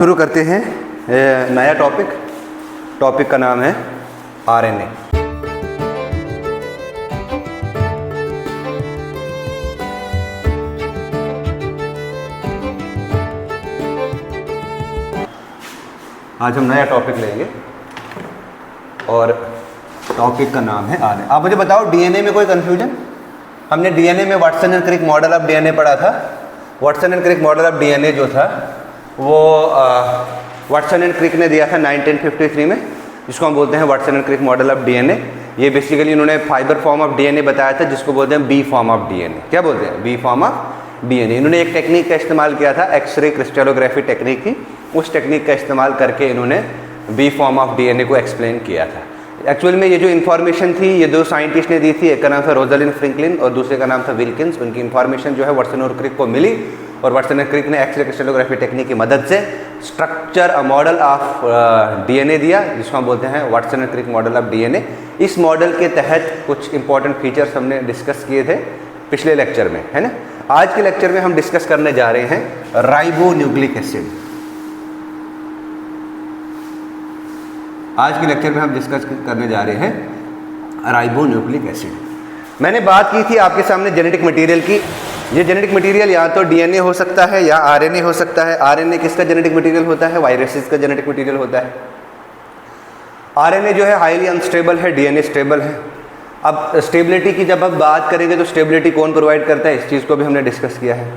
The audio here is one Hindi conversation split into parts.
शुरू करते हैं नया टॉपिक का नाम है आरएनए। आज हम नया टॉपिक लेंगे और टॉपिक का नाम है आरएनए। आप मुझे बताओ, डीएनए में कोई कंफ्यूजन? हमने डीएनए में Watson and Crick model of DNA पढ़ा था। Watson and Crick model of DNA जो था वो वाटसन एंड क्रिक ने दिया था 1953 में, जिसको हम बोलते हैं Watson and Crick model of DNA. ये बेसिकली उन्होंने फाइबर फॉर्म ऑफ डीएनए बताया था, जिसको बोलते हैं बी फॉर्म ऑफ डीएनए। क्या बोलते हैं? B form of DNA. इन्होंने एक टेक्निक का इस्तेमाल किया था, एक्सरे क्रिस्टलोग्राफी टेक्निक थी। उस टेक्निक का इस्तेमाल करके इन्होंने बी फॉर्म ऑफ डीएनए को एक्सप्लेन किया था। एक्चुअल में ये जो इन्फॉर्मेशन थी ये दो साइंटिस्ट ने दी थी, एक का नाम था रोजालिंड फ्रैंकलिन और दूसरे का नाम था विल्किंस। उनकी इन्फॉर्मेशन जो है वाटसन और क्रिक को मिली और वाटसन एंड क्रिक ने एक्सरे क्रिस्टलोग्राफी टेक्निक की मदद से structure a model of DNA दिया, जिसको हम बोलते हैं Watson and Crick model of DNA. इस मॉडल के तहत कुछ इंपॉर्टेंट फीचर्स हमने डिस्कस किए थे पिछले लेक्चर में, है ना। आज के लेक्चर में हम डिस्कस करने जा रहे हैं राइबो न्यूक्लिक एसिड। आज के लेक्चर में हम डिस्कस करने जा रहे हैं राइबो न्यूक्लिक एसिड। मैंने बात की थी आपके सामने जेनेटिक मटेरियल की। ये जेनेटिक मटेरियल या तो डीएनए हो सकता है या आरएनए हो सकता है। आरएनए किसका जेनेटिक मटेरियल होता है? वायरसेस का जेनेटिक मटेरियल होता है। आरएनए जो है हाईली अनस्टेबल है, डीएनए स्टेबल है। अब स्टेबिलिटी की जब हम बात करेंगे तो स्टेबिलिटी कौन प्रोवाइड करता है, इस चीज़ को भी हमने डिस्कस किया है।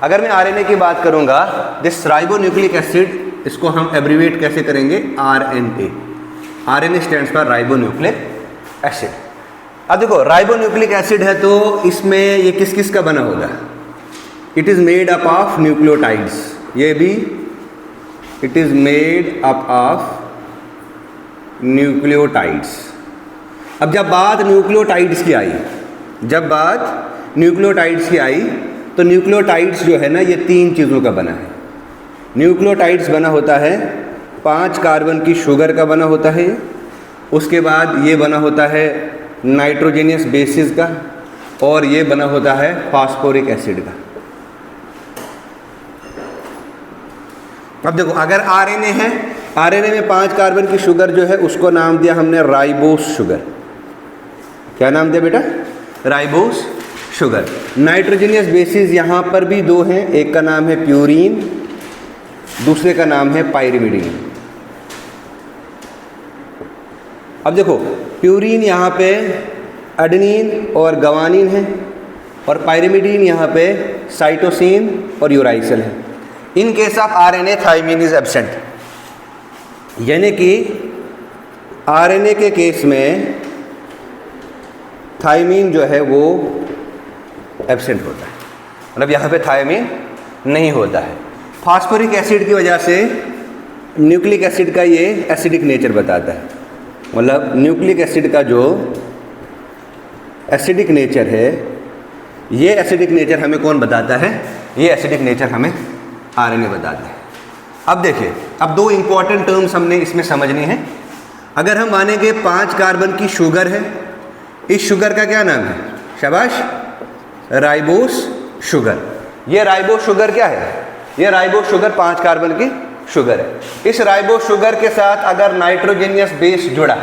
अगर मैं आरएनए की बात करूंगा, दिस राइबो न्यूक्लिक एसिड, इसको हम एब्रीवेट कैसे करेंगे? RNA. RNA stands for ribo nucleic acid. अब देखो, राइबो न्यूक्लिक एसिड है तो इसमें ये किस किस का बना होगा? It is made up of nucleotides. ये भी it is made up of nucleotides. अब जब बात न्यूक्लियोटाइड्स की आई, तो न्यूक्लियोटाइड्स जो है ना, ये तीन चीज़ों का बना है। न्यूक्लियोटाइड्स बना होता है 5 कार्बन की शुगर का बना होता है। उसके बाद ये बना होता है नाइट्रोजेनियस बेसिस का, और ये बना होता है फास्फोरिक एसिड का। अब देखो, अगर आरएनए है, आरएनए में 5 कार्बन की शुगर जो है उसको नाम दिया हमने राइबोस शुगर। क्या नाम दिया बेटा? Ribose sugar. नाइट्रोजेनियस बेसिस यहाँ पर भी 2 हैं, एक का नाम है प्यूरीन, दूसरे का नाम है पाइरिमिडीन। अब देखो, प्यूरीन यहाँ पे एडेनिन और गवानीन है, और पाइरिमिडीन यहाँ पे साइटोसिन और यूरासिल है। In case of RNA thymine is absent, यानी कि आरएनए के केस में थायमीन जो है वो एब्सेंट होता है, मतलब यहाँ पे थायमीन नहीं होता है। फास्फोरिक एसिड की वजह से न्यूक्लिक एसिड का ये एसिडिक नेचर बताता है। मतलब न्यूक्लिक एसिड का जो एसिडिक नेचर है, ये एसिडिक नेचर हमें कौन बताता है? ये एसिडिक नेचर हमें आरएनए बताता है। अब देखिए, अब 2 इंपॉर्टेंट टर्म्स हमने इसमें समझनी है। अगर हम मानेंगे 5 कार्बन की शुगर है, इस शुगर का क्या नाम है? शाबाश, राइबोस शुगर। ये राइबोस शुगर क्या है? ये राइबोस शुगर 5 कार्बन की शुगर है। इस राइबोस शुगर के साथ अगर नाइट्रोजेनियस बेस जुड़ा,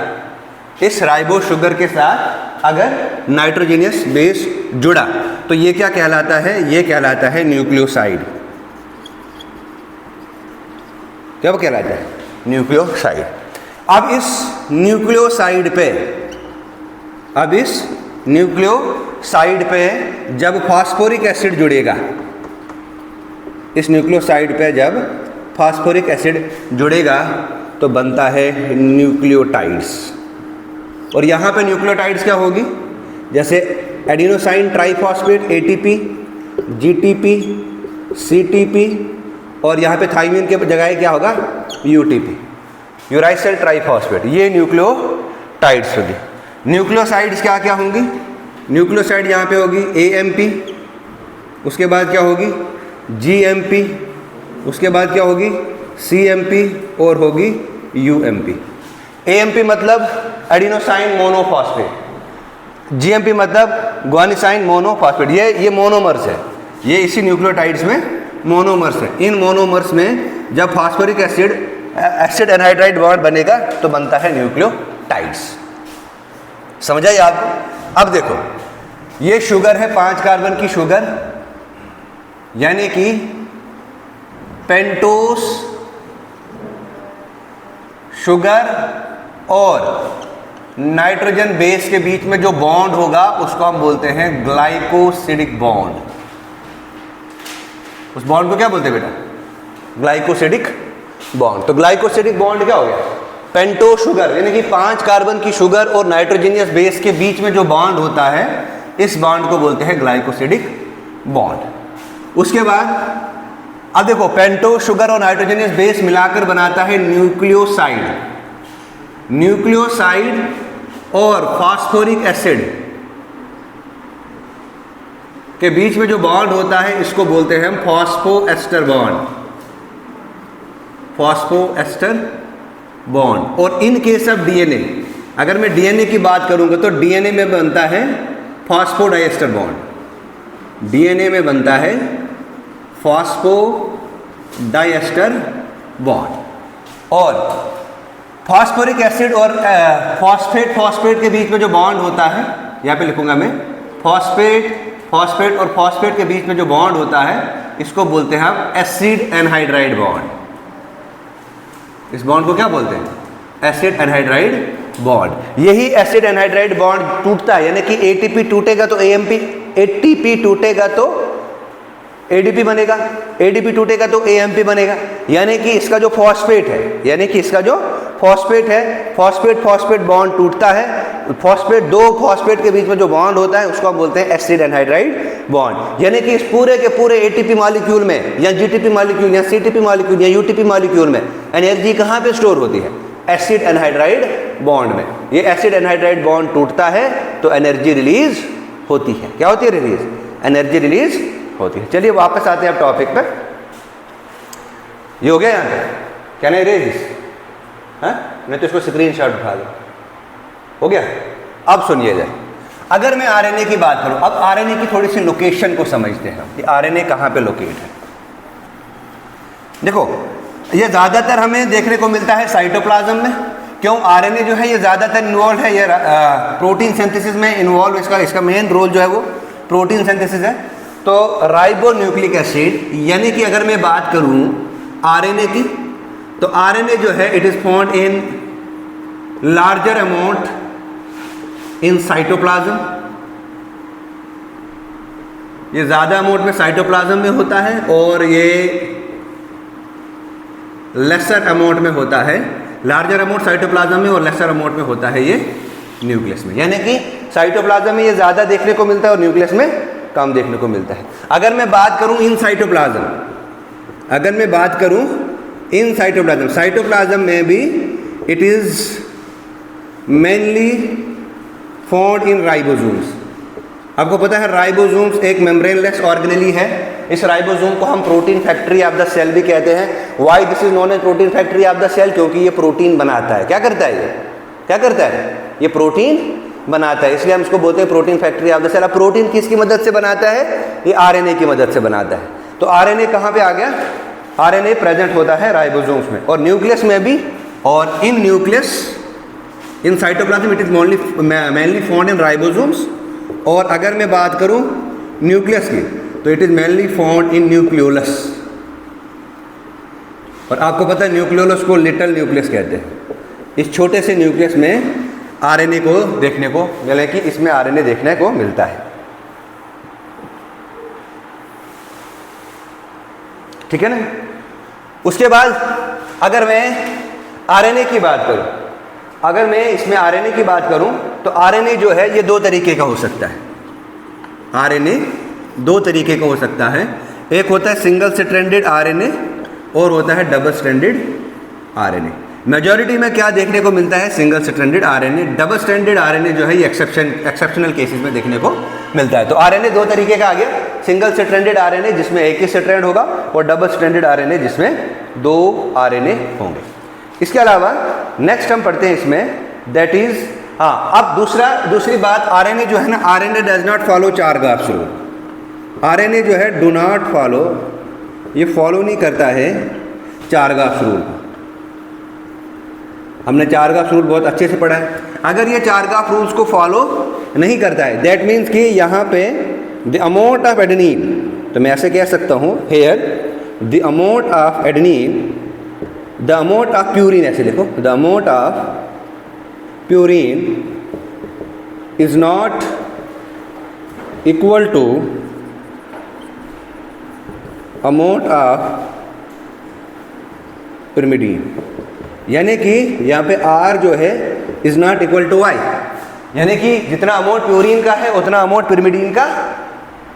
इस राइबोस शुगर के साथ अगर नाइट्रोजेनियस बेस जुड़ा, तो ये क्या कहलाता है? ये कहलाता है न्यूक्लियोसाइड। क्या वो कहलाता है? न्यूक्लियोसाइड। अब इस न्यूक्लियोसाइड पे जब फास्फोरिक एसिड जुड़ेगा, इस न्यूक्लियोसाइड पे जब फास्फोरिक एसिड जुड़ेगा तो बनता है न्यूक्लियोटाइड्स। और यहाँ पे न्यूक्लियोटाइड्स क्या होगी? जैसे adenosine triphosphate ATP, GTP, CTP, और यहाँ पे थायमीन के जगह क्या होगा? UTP, uracil triphosphate. ये न्यूक्लियोटाइड्स होगी। न्यूक्लियोसाइड्स क्या क्या होंगी? न्यूक्लियोसाइड यहाँ पे होगी एएमपी, उसके बाद क्या होगी? जीएमपी, उसके बाद क्या होगी? सीएमपी, और होगी यूएमपी। एएमपी मतलब एडिनोसाइन मोनोफॉस्फेट, जीएमपी मतलब ग्वानिसाइन मोनोफॉस्फेट। ये मोनोमर्स है, ये इसी न्यूक्लियोटाइड्स में मोनोमर्स है। इन मोनोमर्स में जब फास्फोरिक एसिड एनहाइड्राइड बॉन्ड बनेगा तो बनता है न्यूक्लियोटाइड्स। समझा ये आपको? अब देखो ये शुगर है 5 कार्बन की शुगर, यानी कि पेंटोस शुगर और नाइट्रोजन बेस के बीच में जो बॉन्ड होगा उसको हम बोलते हैं ग्लाइकोसिडिक बॉन्ड। उस बॉन्ड को क्या बोलते हैं बेटा? Glycosidic bond. तो ग्लाइकोसिडिक बॉन्ड क्या हो गया? पेंटोस शुगर, यानी कि 5 कार्बन की शुगर और नाइट्रोजनियस बेस के बीच में जो बॉन्ड होता है इस बॉन्ड को बोलते हैं ग्लाइकोसिडिक बॉन्ड। उसके बाद अब देखो पेंटोस शुगर और नाइट्रोजनियस बेस मिलाकर बनाता है न्यूक्लियोसाइड। न्यूक्लियोसाइड और फास्फोरिक एसिड के बीच में जो बॉन्ड होता है इसको बोलते हैं हम फॉस्फोएस्टर बॉन्ड। Phosphoester bond. और इन केस ऑफ डीएनए, अगर मैं डीएनए की बात करूंगा तो डीएनए में बनता है फॉस्फोडाइएस्टर बॉन्ड। डीएनए में बनता है फॉस्फोडाइएस्टर बॉन्ड। और फॉस्फोरिक एसिड और फॉस्फेट के बीच में जो बॉन्ड होता है, यहाँ पे लिखूंगा मैं, फॉस्फेट और फॉस्फेट के बीच में जो बॉन्ड होता है इसको बोलते हैं हम एसिड एनहाइड्राइड बॉन्ड। इस बॉन्ड को क्या बोलते हैं? Acid anhydride bond. यही एसिड एनहाइड्राइड बॉन्ड टूटता है, यानी कि एटीपी टूटेगा तो एएमपी, एटीपी टूटेगा तो एडीपी बनेगा, एडीपी टूटेगा तो एएमपी बनेगा। यानी कि इसका जो फॉस्फेट है, यानी कि इसका जो फॉस्फेट है, फॉस्फेट बॉन्ड टूटता है। फॉस्फेट, दो फॉस्फेट के बीच में जो बॉन्ड होता है उसको हम बोलते हैं एसिड एनहाइड्राइड बॉन्ड। यानी कि इस पूरे के पूरे एटीपी मॉलिक्यूल में या जीटीपी मॉलिक्यूल या सीटीपी मॉलिक्यूल या यूटीपी मॉलिक्यूल में एनर्जी कहाँ पे स्टोर होती है? एसिड एनहाइड्राइड बॉन्ड में। ये एसिड एनहाइड्राइड बॉन्ड टूटता है तो एनर्जी रिलीज होती है। क्या होती है? रिलीज, एनर्जी रिलीज होती है। चलिए वापस आते हैं अब टॉपिक पर। ये हो गया यहाँ पे? Can I raise this? मैं तो इसको स्क्रीनशॉट उठा लूँ। हो गया? अब सुनिए जरा, अगर मैं आरएनए की बात करूं, अब आरएनए की थोड़ी सी लोकेशन को समझते हैं कि आरएनए कहाँ पे लोकेट है। देखो ये ज़्यादातर हमें देखने को मिलता है साइटोप्लाज्म में। क्यों? आरएनए जो है ये ज़्यादातर इन्वॉल्व है, ये प्रोटीन सिंथेसिस में इन्वॉल्व, इसका मेन रोल जो है वो प्रोटीन सिंथेसिस है। तो राइबोन्यूक्लिक एसिड, यानी कि अगर मैं बात करूं आरएनए की, तो आरएनए जो है it is found in larger amount in cytoplasm. ये ज़्यादा अमाउंट में साइटोप्लाज्म में होता है और ये लेसर अमाउंट में होता है, लार्जर अमाउंट साइटोप्लाज्म में और लेसर अमाउंट में होता है ये न्यूक्लियस में। यानी कि साइटोप्लाज्म में ये ज़्यादा देखने को मिलता है और न्यूक्लियस में कम देखने को मिलता है। अगर मैं बात करूं इन साइटोप्लाज्म, अगर मैं बात करूं इन साइटोप्लाज्म, साइटोप्लाज्म में भी it is mainly found in ribosomes. आपको पता है राइबोसोम्स एक मेम्ब्रेनलेस ऑर्गेनेली है। इस राइबोसोम को हम protein factory of the cell भी कहते हैं। Why this is known as protein factory of the cell? क्योंकि ये प्रोटीन बनाता है। क्या करता है ये? क्या करता है? ये प्रोटीन बनाता है, इसलिए हम इसको बोलते हैं protein factory of the cell. अब प्रोटीन किसकी मदद से बनाता है? ये आरएनए की मदद से बनाता है। तो आरएनए कहाँ पे आ गया? आरएनए प्रेजेंट होता है राइबोसोम्स में और न्यूक्लियस में भी। और इन nucleus, in cytoplasm it is mainly found in ribosomes. और अगर मैं बात करूं न्यूक्लियस की तो it is mainly found in nucleolus. और आपको पता है न्यूक्लियोलस को लिटिल न्यूक्लियस कहते हैं। इस छोटे से न्यूक्लियस में आरएनए को देखने को मिले कि इसमें आरएनए देखने को मिलता है। ठीक है ना? उसके बाद अगर मैं आरएनए की बात करूं, अगर मैं इसमें आरएनए की बात करूं तो आरएनए जो है ये दो तरीके का हो सकता है। आरएनए दो तरीके का हो सकता है। एक होता है सिंगल स्ट्रैंडेड आरएनए और होता है डबल स्ट्रैंडेड आरएनए। मेजॉरिटी में क्या देखने को मिलता है? Single stranded RNA. Double stranded RNA जो है ये एक्सेप्शनल केसेस में देखने को मिलता है। तो आरएनए दो तरीके का आ गया, सिंगल स्ट्रैंडेड आरएनए जिसमें एक ही स्ट्रैंड होगा और डबल स्ट्रैंडेड आरएनए जिसमें दो आरएनए होंगे। इसके अलावा नेक्स्ट हम पढ़ते हैं इसमें, दैट इज अब दूसरी बात, आरएनए जो है ना, RNA does not follow 4 Chargaff's rule. RNA जो है डू नॉट फॉलो, ये फॉलो नहीं करता है चारगाफ रूल। हमने चारगाफ रूल बहुत अच्छे से पढ़ा है। अगर ये चारगाफ रूल्स को फॉलो नहीं करता है, दैट मीन्स कि यहाँ पे द अमाउंट ऑफ एडेनिन, तो मैं ऐसे कह सकता हूँ here the amount of adenine, the amount of purine, ऐसे लिखो, the amount of purine is not equal to amount of pyrimidine. यानी कि यहाँ पे R जो है is not equal to Y, यानी कि जितना अमाउंट प्यूरिन का है उतना अमाउंट पिरिमिडीन का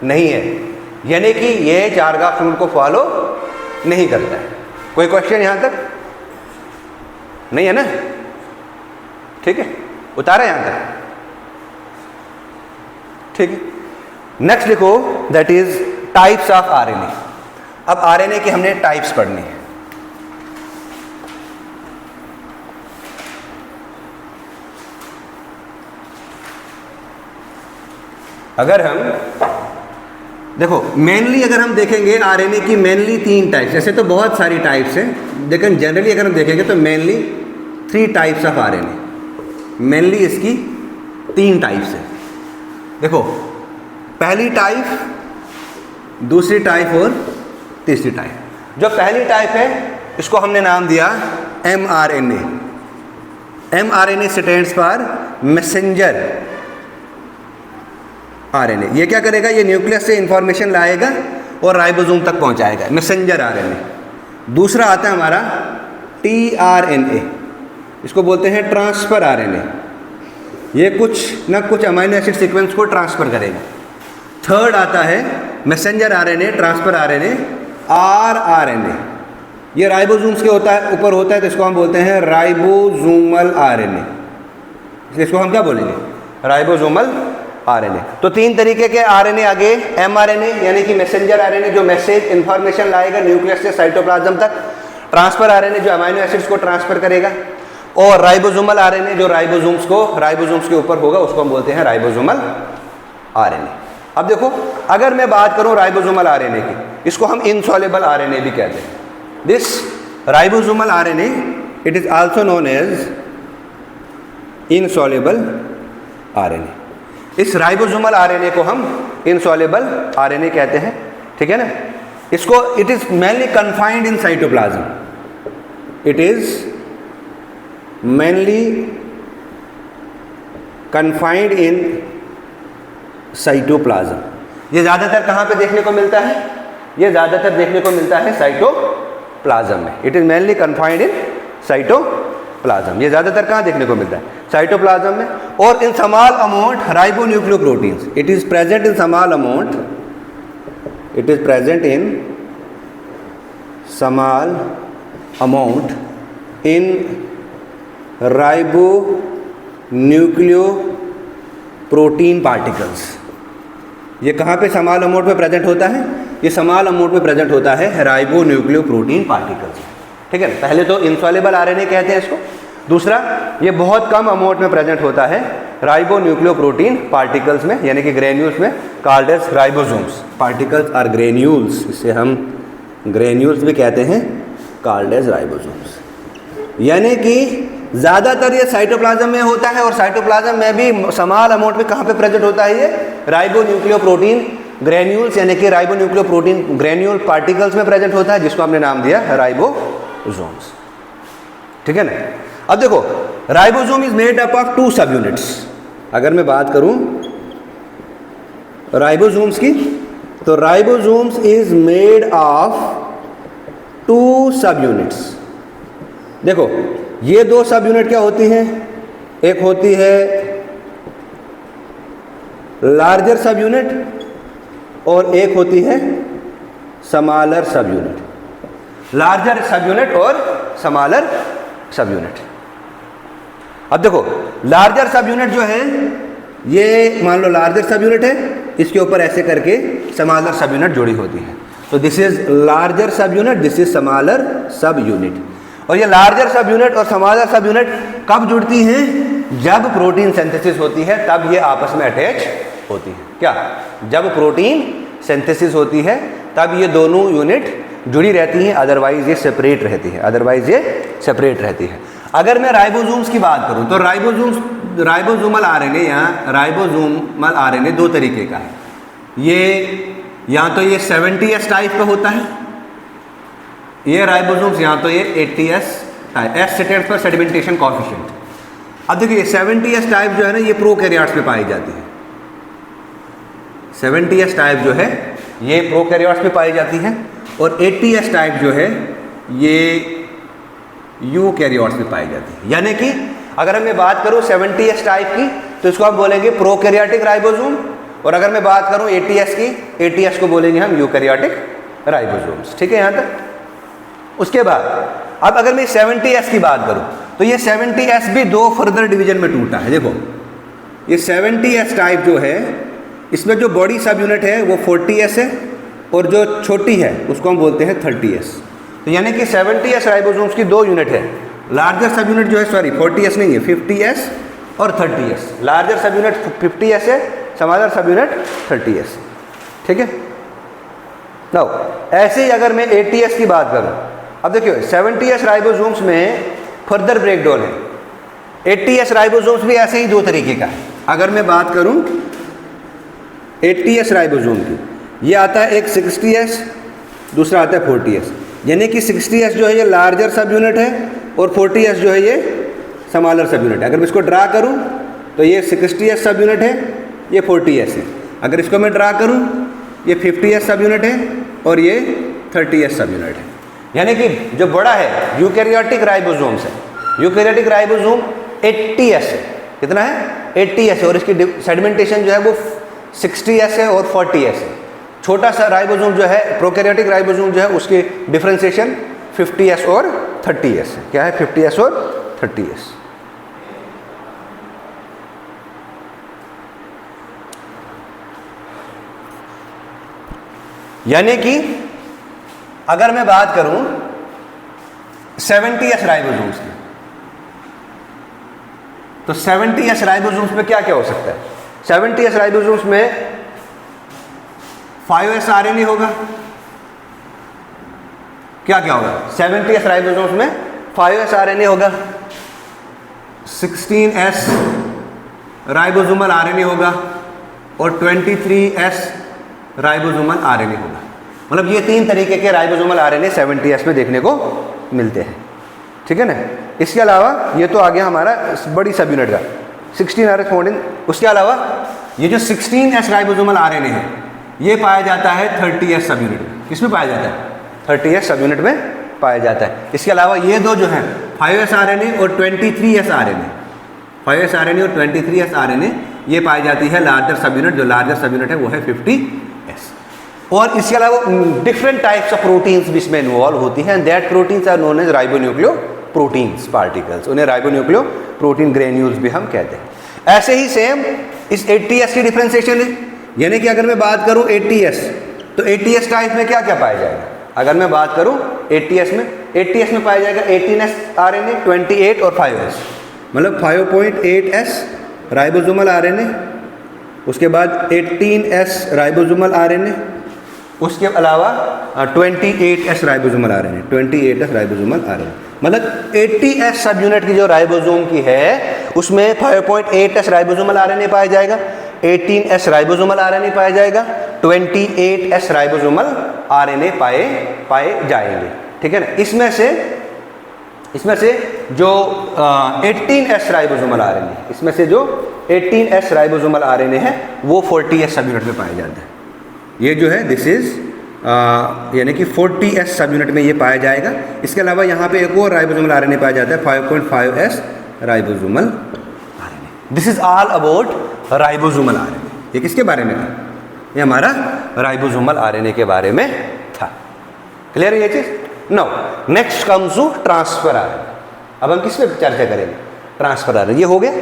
नहीं है, यानी कि ये चारगाफ रूल को फॉलो नहीं करता है। कोई क्वेश्चन यहाँ तक नहीं है ना? ठीक है, उतारा यहाँ तक, ठीक है। नेक्स्ट लिखो, that is types of RNA। अब RNA की हमने टाइप्स पढ़नी है। अगर हम देखो मेनली अगर हम देखेंगे आरएनए की मेनली 3 टाइप्स, ऐसे तो बहुत सारी टाइप्स हैं, लेकिन जनरली अगर हम देखेंगे तो mainly 3 types of RNA, mainly इसकी 3 टाइप्स हैं। देखो पहली टाइप, दूसरी टाइप और तीसरी टाइप। जो पहली टाइप है इसको हमने नाम दिया mRNA। mRNA stands for messenger RNA. ये क्या करेगा, ये न्यूक्लियस से इंफॉर्मेशन लाएगा और राइबोसोम तक पहुंचाएगा, मैसेंजर आरएनए। दूसरा आता है हमारा टीआरएनए, इसको बोलते हैं ट्रांसफर आरएनए। ये कुछ ना कुछ अमीनो एसिड सीक्वेंस को ट्रांसफर करेगा। थर्ड आता है messenger RNA, transfer RNA, rRNA. ये राइबोसोम्स के ऊपर होता है, तो इसको हम बोलते हैं राइबोसोमल आरएनए। इसको हम क्या बोलेंगे, राइबोसोमल आरएनए। तो 3 तरीके के आरएनए आगे, एमआरएनए यानी कि मैसेंजर आरएनए जो मैसेज इंफॉर्मेशन लाएगा न्यूक्लियस से साइटोप्लाज्म तक, ट्रांसफर आरएनए जो अमीनो एसिड्स को ट्रांसफर करेगा, और राइबोसोमल आरएनए जो राइबोसोम्स के ऊपर होगा, उसको हम बोलते हैं राइबोसोमल आरएनए। अब देखो अगर मैं बात करूं राइबोसोमल आरएनए की, इसको हम इनसॉल्युबल आरएनए भी कहते हैं। This ribosomal RNA it is also known as insoluble RNA. इस राइबोसोमल आरएनए को हम इनसॉल्युबल आरएनए कहते हैं, ठीक है ना। इसको it is mainly confined in cytoplasm, it is mainly confined in cytoplasm. ये ज़्यादातर कहाँ पे देखने को मिलता है, ये ज़्यादातर देखने को मिलता है साइटोप्लाज्म में। It is mainly confined in cytoplasm. ये ज़्यादातर कहाँ देखने को मिलता है, साइटोप्लाज्म में। और in small amount ribonucleoproteins, it is present in small amount, it is present in small amount in ribonucleoprotein particles. ये कहाँ पे स्मॉल अमाउंट में प्रेजेंट होता है, ये स्मॉल अमाउंट में प्रेजेंट होता है राइबोन्यूक्लियोप्रोटीन पार्टिकल्स, ठीक है। पहले तो इनसॉल्युबल आरएनए कहते हैं इसको। दूसरा, ये बहुत कम अमाउंट में प्रेजेंट होता है राइबोन्यूक्लियोप्रोटीन पार्टिकल्स में, यानी कि ग्रेन्यूल्स में, called as ribosomes. Particles or granules, इसे हम ग्रेन्यूल्स भी कहते हैं, कॉल्ड एज राइबोसोम्स। यानी कि ज़्यादातर ये साइटोप्लाज्म में होता है, और साइटोप्लाज्म में भी स्मॉल अमाउंट में कहाँ पे प्रेजेंट होता है, ये राइबोन्यूक्लियोप्रोटीन ग्रेन्यूल्स यानी कि राइबोन्यूक्लियोप्रोटीन ग्रेन्यूल पार्टिकल्स में प्रेजेंट होता है, जिसको हमने नाम दिया राइबोसोम्स, ठीक है ना। अब देखो ribosome is made up of 2 सब यूनिट्स। अगर मैं बात करूं राइबोसोम्स की, तो राइबोसोम्स इज मेड ऑफ 2 सब यूनिट्स। देखो ये 2 सब यूनिट क्या होती हैं, एक होती है लार्जर सब यूनिट और एक होती है स्मॉलर सब यूनिट। लार्जर सब यूनिट और स्मॉलर सब यूनिट। अब देखो लार्जर सब यूनिट जो है, ये मान लो लार्जर सब यूनिट है, इसके ऊपर ऐसे करके स्मॉलर सब यूनिट जुड़ी होती है, तो दिस इज लार्जर सब यूनिट, दिस इज स्मॉलर सब यूनिट। और ये लार्जर सब यूनिट और स्मॉलर सब यूनिट कब जुड़ती हैं, जब प्रोटीन सिंथेसिस होती है, तब ये आपस में अटैच होती है। क्या, जब प्रोटीन सिंथेसिस होती है तब ये दोनों यूनिट जुड़ी रहती हैं, अदरवाइज ये सेपरेट रहती है, अदरवाइज ये सेपरेट रहती है। अगर मैं राइबोसोम्स की बात करूं तो राइबोसोमल आरएनए या राइबोसोमल आरएनए दो तरीके का है। ये या तो ये 70S टाइप का होता है, ये राइबोसोम्स, या तो ये 80S type. S stands for sedimentation coefficient. अब देखिए 70S टाइप जो है ना ये प्रोकैरियोट्स में पाई जाती है। 70S टाइप जो है ये प्रोकैरियोट्स में पाई जाती है और 80S टाइप जो है ये यूकैरियोट्स में पाई जाती है। यानी कि अगर मैं बात करूं 70S टाइप की तो इसको हम बोलेंगे प्रोकैरियोटिक राइबोसोम, और अगर मैं बात करूं 80S की, 80S को बोलेंगे हम यूकैरियोटिक राइबोसोम्स। ठीक है यहाँ तक। उसके बाद अब अगर मैं 70S की बात करूं तो ये 70S भी दो फर्दर डिवीजन में टूटा है। देखो ये 70S टाइप जो है इसमें जो बॉडी सब यूनिट है वो 40S है और जो छोटी है उसको हम बोलते हैं 30S। तो यानी कि 70S राइबोसोम्स की दो यूनिट है। लार्जर सब यूनिट जो है, सॉरी 40S नहीं है, 50S और 30S। लार्जर सब यूनिट 50S है, स्मॉलर सब यूनिट 30S। ठीक है। नाउ ऐसे ही अगर मैं 80S की बात करूं, अब देखिए 70S राइबोसोम्स में फर्दर ब्रेकडाउन है। 80S राइबोसोम्स भी ऐसे ही दो तरीके का है। अगर मैं बात करूं 80S राइबोसोम की, ये आता है एक 60S, दूसरा आता है 40S। यानी कि 60S जो है ये लार्जर सब यूनिट है और 40S जो है ये स्मॉलर सब यूनिट है। अगर मैं इसको ड्रा करूं तो ये 60S सब यूनिट है, ये 40S है। अगर इसको मैं ड्रा करूं ये 50S सब यूनिट है और ये 30S सब यूनिट है। यानी कि जो बड़ा है यूकैरियोटिक राइबोसोम्स है, यूकैरियोटिक राइबोसोम 80S है। कितना है? 80S है। और इसकी सेडिमेंटेशन जो है वो 60S है और 40S है। छोटा सा राइबोसोम जो है प्रोकैरियोटिक राइबोसोम जो है उसकी डिफरेंशिएशन 50S और 30S है। क्या है? 50S और 30S। यानी कि अगर मैं बात करूं 70S राइबोसोम्स की, तो 70S राइबोसोम्स में क्या क्या हो सकता है? 70S राइबोसोम्स में 5S RNA होगा। क्या क्या होगा? 70S राइबोसोम्स में 5S RNA होगा, 16S राइबोसोमल RNA होगा और 23S राइबोसोमल RNA होगा। मतलब ये तीन तरीके के राइबोसोमल RNA 70S में देखने को मिलते हैं। ठीक है ना। इसके अलावा ये तो आ गया हमारा बड़ी सब यूनिट का 16RS 14। उसके अलावा ये जो 16S राइबोसोमल RNA है ये पाया जाता है 30S सब यूनिट में। किसमें पाया जाता है? 30S सब यूनिट में पाया जाता है। इसके अलावा ये दो जो हैं 5S RNA और 23S RNA, 5S RNA और 23S RNA ये पाई जाती है लार्जर सब यूनिट। जो लार्जर सब यूनिट है वो है 50S। और इसके अलावा डिफरेंट टाइप्स ऑफ प्रोटीन्स भी इसमें इन्वॉल्व होती हैं। That proteins are known as ribonucleo proteins particles. उन्हें राइबोन्यूक्लियो प्रोटीन ग्रेन्यूल्स भी हम कहते हैं। ऐसे ही सेम इस 80S की डिफरेंशिएशन है। यानी कि अगर मैं बात करूं 80S तो 80S टाइप में क्या क्या पाया जाएगा? अगर मैं बात करूं 80S में पाया जाएगा 18S RNA, 28 और 5S, मतलब 5.8S राइबोसोमल RNA, उसके बाद 18S राइबोसोमल RNA, उसके अलावा 28S ribosomal RNA, 28S ribosomal RNA। मतलब 80S सब यूनिट की जो राइबोसोम की है उसमें 5.8S राइबोसोमल RNA पाया जाएगा, 18S राइबोसोमल RNA पाया जाएगा, 28S राइबोसोमल RNA पाए जाएंगे। ठीक है ना। इसमें से जो 18S राइबोसोमल RNA, इसमें से जो 18S राइबोसोमल RNA है वो 40S सब यूनिट में पाया जाता है। ये जो है दिस इज यानी कि 40S सब यूनिट में ये पाया जाएगा। इसके अलावा यहाँ पे एक और राइबोसोमल RNA पाया जाता है 5.5S ribosomal RNA। This is all about ribosomal RNA। ये किसके बारे में था? ये हमारा राइबोसोमल RNA के बारे में था। क्लियर है ये चीज? Now next comes to transfer RNA। अब हम किस पे चर्चा करेंगे? Transfer RNA। ये हो गया,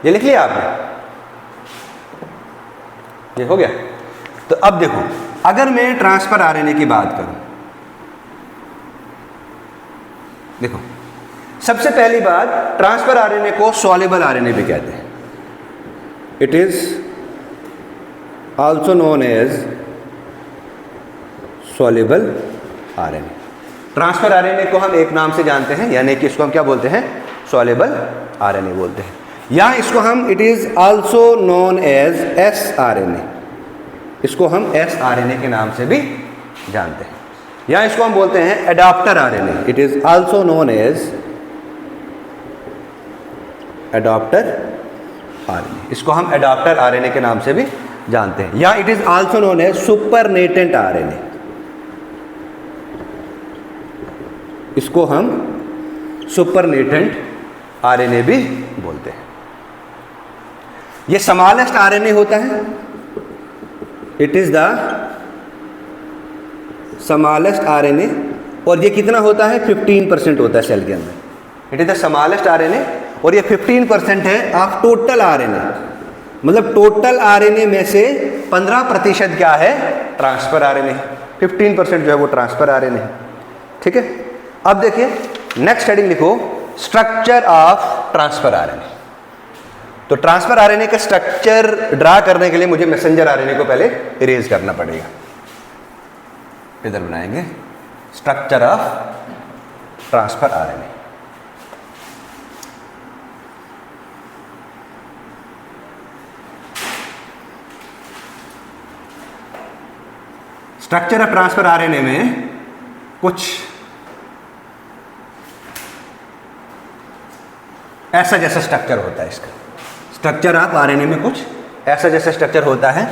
ये लिख लिया आपने? ये हो गया। तो अब देखो अगर मैं ट्रांसफर RNA की बात करूं, देखो सबसे पहली बात ट्रांसफर RNA को सॉल्युबल RNA भी कहते हैं। It is also known as soluble RNA. Transfer RNA को हम एक नाम से जानते हैं, यानी कि इसको हम क्या बोलते हैं, सॉल्युबल आरएनए बोलते हैं, या इसको हम it is also known as S RNA, इसको हम एस आरएनए के नाम से भी जानते हैं, या इसको हम बोलते हैं adaptor RNA, it is also known as adaptor RNA, इसको हम एडाप्टर आरएनए के नाम से भी जानते हैं, या it is also known as supernatant RNA, इसको हम सुपरनेटेंट आरएनए भी बोलते हैं। ये स्मॉलेस्ट आरएनए होता है, it is the smallest RNA, और ये कितना होता है, 15% होता है सेल के अंदर, it is the smallest RNA, और ये 15% है ऑफ टोटल आरएनए, मतलब टोटल आरएनए में से 15% क्या है, ट्रांसफर आरएनए, 15% जो है वो ट्रांसफर आरएनए है। ठीक है, अब देखिए नेक्स्ट हेडिंग लिखो, स्ट्रक्चर ऑफ ट्रांसफर आरएनए। तो ट्रांसफर आरएनए का स्ट्रक्चर ड्रा करने के लिए मुझे मैसेंजर आरएनए को पहले इरेज करना पड़ेगा, इधर बनाएंगे structure of transfer RNA. Structure of transfer RNA में कुछ ऐसा जैसा स्ट्रक्चर होता है, इसका स्ट्रक्चर ऑफ आरएनए में कुछ ऐसा जैसा स्ट्रक्चर होता है।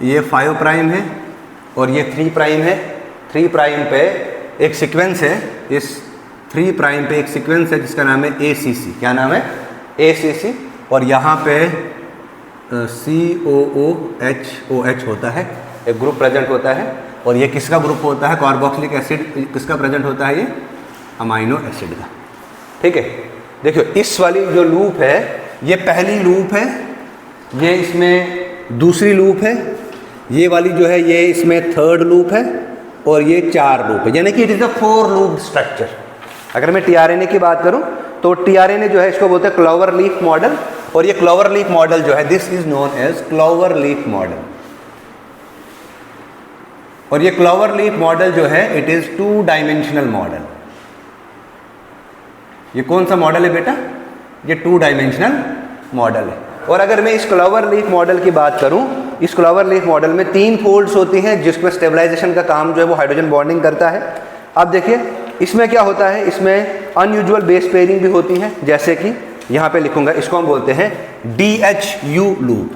ये 5 प्राइम है और ये 3 प्राइम है, 3 प्राइम पे एक सीक्वेंस है, इस 3 प्राइम पे एक सीक्वेंस है जिसका नाम है ACC, क्या नाम है, ACC, और यहाँ पे COOH होता है, एक ग्रुप प्रेजेंट होता है, और ये किसका ग्रुप होता है, कार्बोक्सिलिक एसिड किसका प्रेजेंट होता है, ये अमाइनो एसिड का। ठीक है, देखियो इस वाली जो लूप है ये पहली लूप है, ये इसमें दूसरी लूप है, ये वाली जो है ये इसमें थर्ड लूप है, और ये 4 लूप है, यानी कि it is a 4 loop structure. अगर मैं टीआरएनए की बात करूं तो टीआरएनए जो है इसको बोलते हैं क्लोवर लीफ मॉडल, और ये क्लोवर लीफ मॉडल जो है this is known as clover leaf model, और ये क्लोवर लीफ मॉडल जो है इट इज 2 डायमेंशनल मॉडल। ये कौन सा मॉडल है बेटा, ये 2 डायमेंशनल मॉडल है। और अगर मैं इस क्लोवर लीफ मॉडल की बात करूं, इस क्लोवर लीफ मॉडल में 3 फोल्ड्स होती हैं जिसमें स्टेबलाइजेशन का काम जो है वो हाइड्रोजन बॉन्डिंग करता है। अब देखिए इसमें क्या होता है, इसमें अनयूजुअल बेस पेयरिंग भी होती है, जैसे कि यहाँ पे लिखूंगा, इसको हम बोलते हैं DHU loop,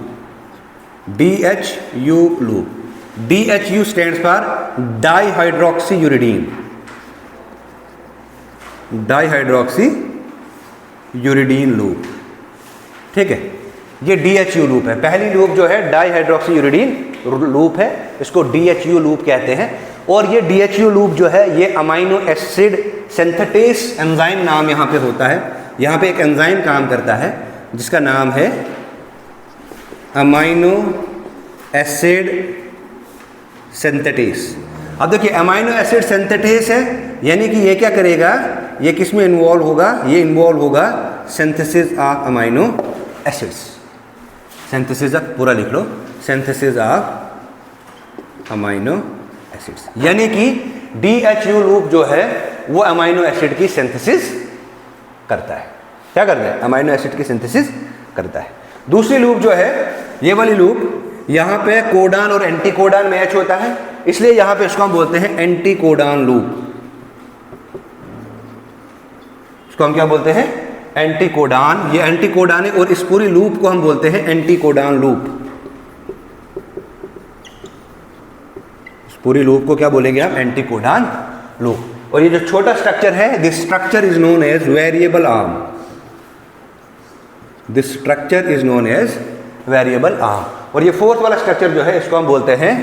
DHU loop, DHU stands for dihydroxy uridine, dihydroxy uridine loop. ठीक है, ये DHU लूप है, पहली लूप जो है डाइहाइड्रोक्सी यूरिडीन लूप है, इसको DHU लूप कहते हैं। और ये DHU लूप जो है ये अमाइनो एसिड सिंथेटेस एंजाइम नाम यहाँ पे होता है, यहाँ पे एक एंजाइम काम करता है जिसका नाम है अमाइनो एसिड सिंथेटेस। अब देखिए अमाइनो एसिड सिंथेटेस है, यानी कि ये क्या करेगा, ये किस में इन्वॉल्व होगा, ये इन्वॉल्व होगा synthesis of amino acids, synthesis of, पूरा लिख लो, सिंथेसिस ऑफ अमाइनो एसिड्स, यानी कि DHU लूप जो है वो अमाइनो एसिड की सिंथेसिस करता है। क्या करता है, अमाइनो एसिड की सिंथेसिस करता है। दूसरी लूप जो है ये वाली लूप, यहाँ पे कोडान और एंटी कोडान मैच होता है, इसलिए यहाँ पे इसको हम बोलते हैं एंटी कोडान लूप, इसको हम क्या बोलते हैं, एंटी कोडान, ये एंटी कोडान है, और इस पूरी लूप को हम बोलते हैं एंटी कोडान लूप। इस पूरी लूप को क्या बोलेंगे हम, एंटी कोडान लूप। और ये जो छोटा स्ट्रक्चर है, this structure is known as variable arm, this structure is known as variable arm. और ये 4th वाला स्ट्रक्चर जो है इसको हम बोलते हैं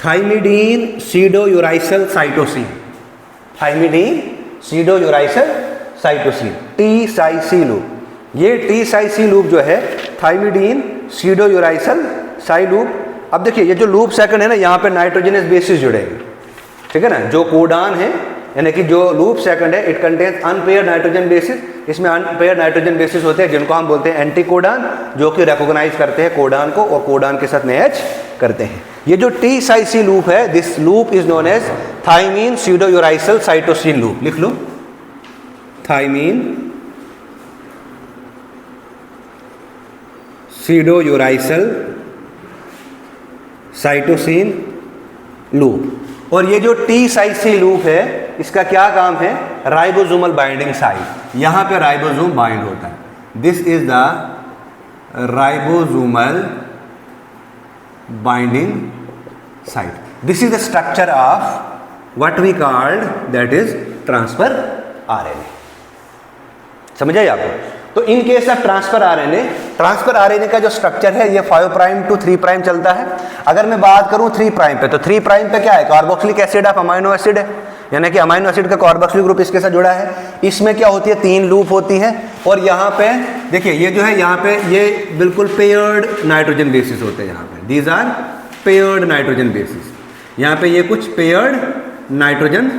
thymidine pseudouracil cytosine, thymidine pseudouracil cytosine, TSAIC loop. ये TSAIC लूप जो है थाइमिडीन सीडोयूराइसल साइ लूप। अब देखिए ये जो लूप सेकंड है ना, यहाँ पे नाइट्रोजनस बेसिस जुड़ेंगे, ठीक है ना, जो कोडान है, यानी कि जो लूप सेकंड है it contains unpaired nitrogen bases, इसमें अनपेयर्ड नाइट्रोजन बेसिस होते हैं जिनको हम बोलते हैं एंटी कोडान, जो कि रिकॉग्नाइज करते हैं कोडान को और कोडान के साथ मैच करते हैं। ये जो टी साइट सी लूप है, this loop is known as thymine pseudouracil cytosine loop. लिख लो, थाइमीन स्यूडोयूरासिल साइटोसिन लूप। और ये जो टी साइट सी लूप है, इसका क्या काम है? Ribosomal binding site. यहां पे राइबोसोम बाइंड होता है। This is the ribosomal binding site. This is the structure of what we called that is transfer RNA. समझ आइए आपको? तो in case of transfer RNA का जो स्ट्रक्चर है ये 5 प्राइम टू 3 प्राइम चलता है। अगर मैं बात करूं 3 प्राइम पे, तो 3 प्राइम पे क्या है? Carboxylic acid of amino acid है, यानी कि अमाइनो एसिड का कार्बोक्सिलिक ग्रुप इसके साथ जुड़ा है। इसमें क्या होती है? 3 लूप होती है। और यहाँ पे देखिए, ये जो है यहाँ पे ये बिल्कुल पेयर्ड नाइट्रोजन बेसिस होते हैं। यहाँ पे these are paired nitrogen bases. यहाँ पे ये कुछ पेयर्ड नाइट्रोजन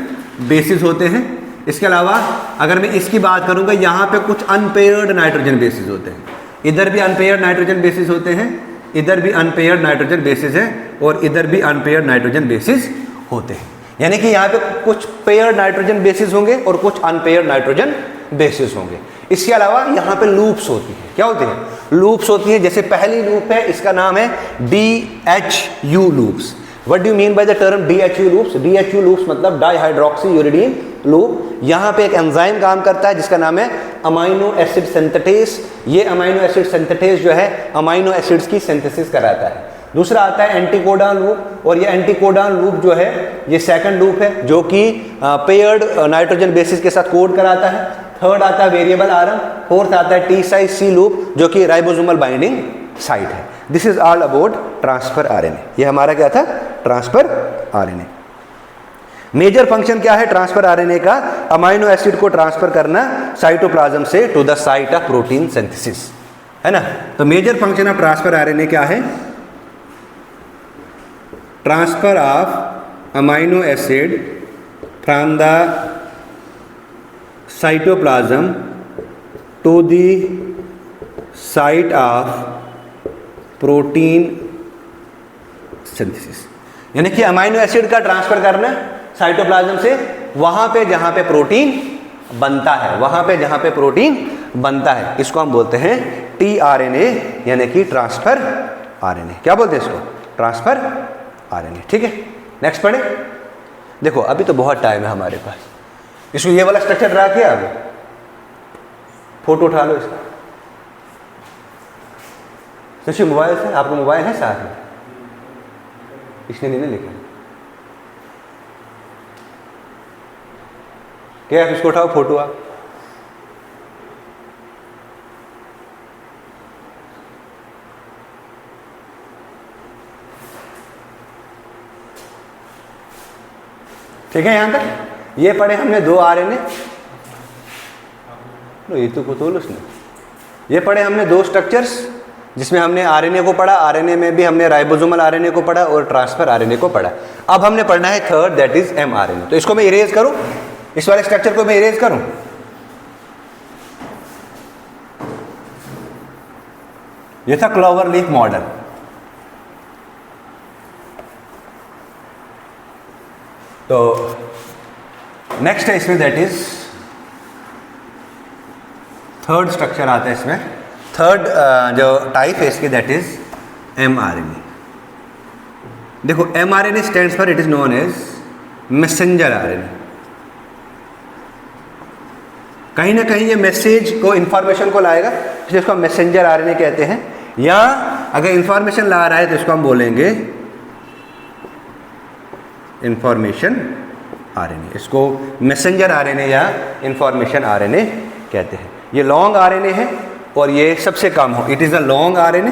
बेसिस होते हैं। इसके अलावा अगर मैं इसकी बात करूंगा, यहाँ पे कुछ अनपेयर्ड नाइट्रोजन बेसिस होते हैं। इधर भी अनपेयर्ड नाइट्रोजन बेसिस होते हैं, इधर भी अनपेयर्ड नाइट्रोजन बेसिस है, और इधर भी अनपेयर्ड नाइट्रोजन बेसिस होते हैं। यानी कि यहाँ पे कुछ पेयर्ड नाइट्रोजन बेसिस होंगे और कुछ अनपेयर्ड नाइट्रोजन बेसिस होंगे। इसके अलावा यहाँ पे लूप्स होती हैं। क्या होती हैं? लूप्स होती हैं। जैसे पहली लूप है, इसका नाम है DHU loops. What do you mean by the term DHU loops? DHU loops मतलब डाइहाइड्रोक्सी यूरिडीन लूप। यहाँ पे एक एंजाइम काम करता है जिसका नाम है अमाइनो एसिड सिंथेटेस। ये अमाइनो एसिड सिंथेटेस जो है अमाइनो एसिड्स की सिंथेसिस कराता है। दूसरा आता है एंटीकोडॉन लूप, और ये एंटीकोडॉन लूप जो है ये सेकंड लूप है जो कि पेयर्ड नाइट्रोजन बेसिस के साथ कोड कराता है। थर्ड आता है वेरिएबल आरएम। फोर्थ आता है टी साइट सी लूप जो कि राइबोसोमल बाइंडिंग साइट है। This is all about transfer RNA. ये हमारा क्या था? Transfer RNA. मेजर फंक्शन क्या है ट्रांसफर आरएनए का? अमाइनो एसिड को ट्रांसफर करना साइटोप्लाज्म से to the site of protein synthesis, है ना? तो major function of transfer RNA क्या है? Transfer of amino acid from the cytoplasm to the site of protein synthesis. यानी कि अमाइनो एसिड का ट्रांसफर करना साइटोप्लाज्म से वहां पे जहां पे प्रोटीन बनता है, वहां पे जहां पे प्रोटीन बनता है, इसको हम बोलते हैं टीआरएनए, यानी कि ट्रांसफर आरएनए। क्या बोलते हैं इसको? Transfer RNA. ठीक है, नेक्स्ट पढ़े। देखो अभी तो बहुत टाइम है हमारे पास। इसको ये वाला स्ट्रक्चर ड्रा किया, अभी फोटो उठा लो इसका। सोचिए मोबाइल से, आपको मोबाइल है साथ में? इसने नहीं लिखा क्या? आप इसको उठाओ फोटो आप। ठीक है, यहां तक ये पढ़े हमने 2 आरएनए। ये तो कुतूल उसने ये पढ़े हमने 2 स्ट्रक्चर्स, जिसमें हमने आरएनए को पढ़ा। आरएनए में भी हमने राइबोसोमल आरएनए को पढ़ा और ट्रांसफर आरएनए को पढ़ा। अब हमने पढ़ना है थर्ड, दैट इज एमआरएनए। तो इसको मैं इरेज करूं, इस वाले स्ट्रक्चर को मैं इरेज करूं। ये था क्लोवर लीफ मॉडल। तो नेक्स्ट है इसमें, दैट इज थर्ड स्ट्रक्चर आता है इसमें। थर्ड जो टाइप है इसकी, दैट इज एमआरएनए। देखो mRNA stands for, it is known as messenger RNA. कहीं ना कहीं ये मैसेज को, इंफॉर्मेशन को लाएगा, इसलिए इसको हम मैसेंजर आरएनए कहते हैं। या अगर इंफॉर्मेशन ला रहा है तो इसको हम बोलेंगे इंफॉर्मेशन आरएनए। इसको मैसेंजर आरएनए या इंफॉर्मेशन आरएनए कहते हैं। ये लॉन्ग आरएनए है और ये सबसे कम हो, it is a long RNA,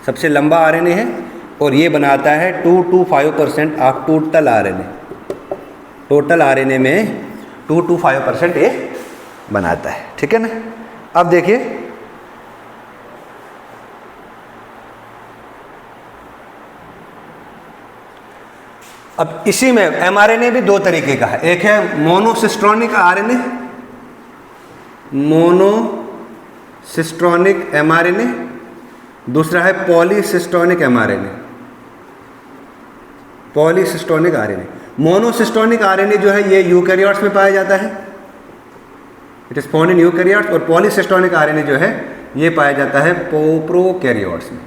सबसे लंबा आरएनए है, और ये बनाता है 2 to 5% of total RNA. Total RNA में 2 to 5% ये बनाता है। ठीक है ना? अब देखिए, अब इसी में एमआरएनए भी 2 तरीके का है। एक है मोनोसिस्ट्रॉनिक आरएनए, मोनोसिस्ट्रॉनिक एमआरएनए। दूसरा है polycistronic mRNA. पॉलीसिस्टोनिक RNA. Monocistronic RNA जो है ये यूकैरियोट्स में पाया जाता है, it is found in eukaryotes. और पॉलीसिस्टोनिक आरएनए जो है ये पाया जाता है प्रोकैरियोट्स में।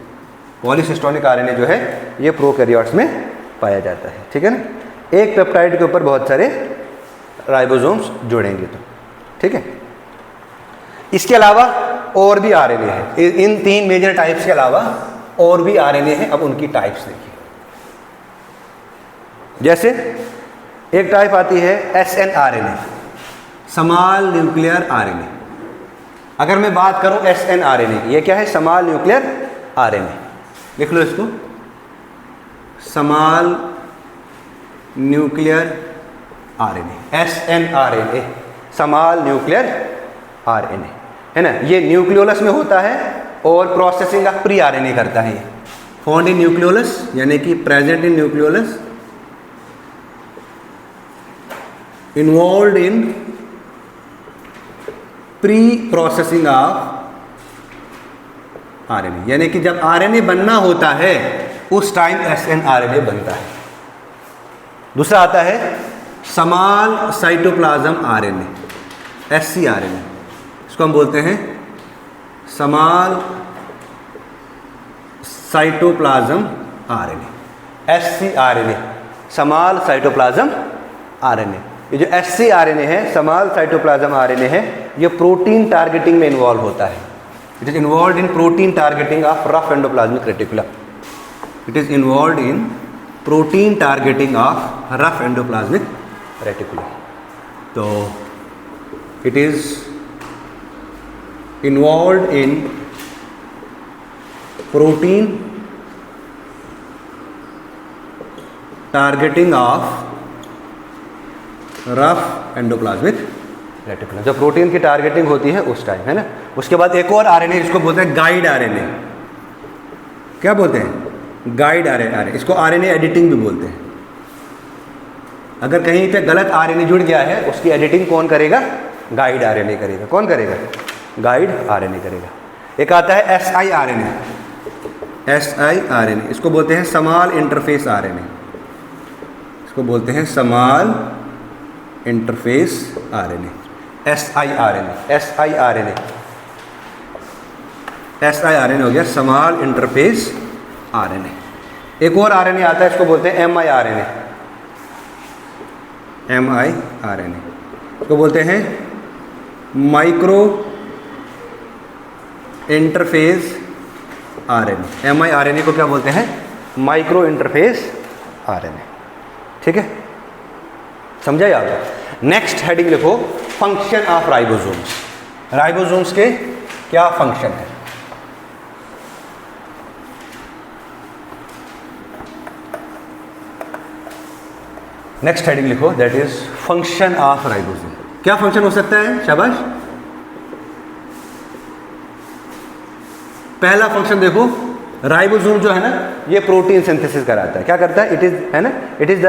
पॉलीसिस्टोनिक आरएनए जो है ये प्रोकैरियोट्स में पाया जाता है, ठीक है ना। एक पेप्टाइड के ऊपर बहुत सारे राइबोसोम्स जुड़ेंगे तो, ठीक है। इसके अलावा और भी आरएनए है, इन 3 मेजर टाइप्स के अलावा और भी आरएनए है। अब उनकी टाइप्स देखिए, जैसे एक टाइप आती है SNRNA, स्मॉल न्यूक्लियर आरएनए। अगर मैं बात करूं SNRNA की, ये क्या है? Small nuclear RNA. लिख लो इसको, small nuclear RNA, SNRNA, small nuclear RNA, है ना। ये न्यूक्लियोलस में होता है और प्रोसेसिंग ऑफ प्री आरएनए करता है। फाउंड इन न्यूक्लियोलस यानी कि present in nucleolus, involve in pre processing of RNA, यानी कि जब आरएनए बनना होता है उस टाइम SNRNA बनता है। दूसरा आता है स्मॉल साइटोप्लाज्म आरएनए, SCRNA, इसको हम बोलते हैं small cytoplasm RNA, SCRNA, small cytoplasm RNA. ये जो SCRNA है, स्मॉल साइटोप्लाज्म आरएनए है, ये प्रोटीन टारगेटिंग में इन्वॉल्व होता है। It is involve in protein targeting of rough endoplasmic reticulum. It is involve in protein targeting of rough endoplasmic reticulum. तो it is involve in protein targeting of rough endoplasmic reticulum. जब प्रोटीन की टारगेटिंग होती है उस टाइम, है ना। उसके बाद एक और आरएनए, इसको बोलते हैं गाइड आरएनए। क्या बोलते हैं? Guide RNA. इसको आरएनए एडिटिंग भी बोलते हैं। अगर कहीं पे गलत आरएनए जुड़ गया है, उसकी एडिटिंग कौन करेगा? गाइड आरएनए करेगा। कौन करेगा? गाइड आरएनए करेगा। एक आता है siRNA, siRNA, इसको बोलते हैं स्मॉल इंटरफेस आरएनए, इसको बोलते हैं स्मॉल इंटरफेस आरएनए, siRNA हो गया स्मॉल इंटरफेस आरएनए। एक और आरएनए आता है, इसको बोलते हैं miRNA, इसको बोलते हैं माइक्रो इंटरफेस आरएनए। miRNA को क्या बोलते हैं? माइक्रो इंटरफेस आरएनए, ठीक है। समझा याद? नेक्स्ट हेडिंग लिखो, फंक्शन ऑफ राइबोसोम्स। राइबोसोम्स के क्या फंक्शन है? नेक्स्ट हेडिंग लिखो, that is function of ribosome. क्या फंक्शन हो सकता है? शाबाश। पहला फंक्शन देखो, राइबोसोम जो है ना, ये प्रोटीन सिंथेसिस कराता है। क्या करता है? इट इज, है ना, इट इज द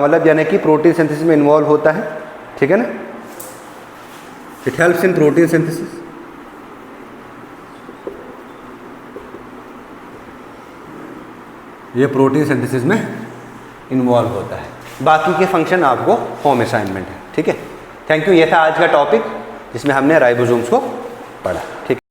मतलब यानी कि प्रोटीन सिंथेसिस में इन्वॉल्व होता है, ठीक है ना। It helps in protein synthesis. ये प्रोटीन सिंथेसिस में इन्वॉल्व होता है। बाकी के फंक्शन आपको होम असाइनमेंट है, ठीक है। Thank you. ये था आज का टॉपिक जिसमें हमने राइबोसोम्स को पढ़ा, ठीक है।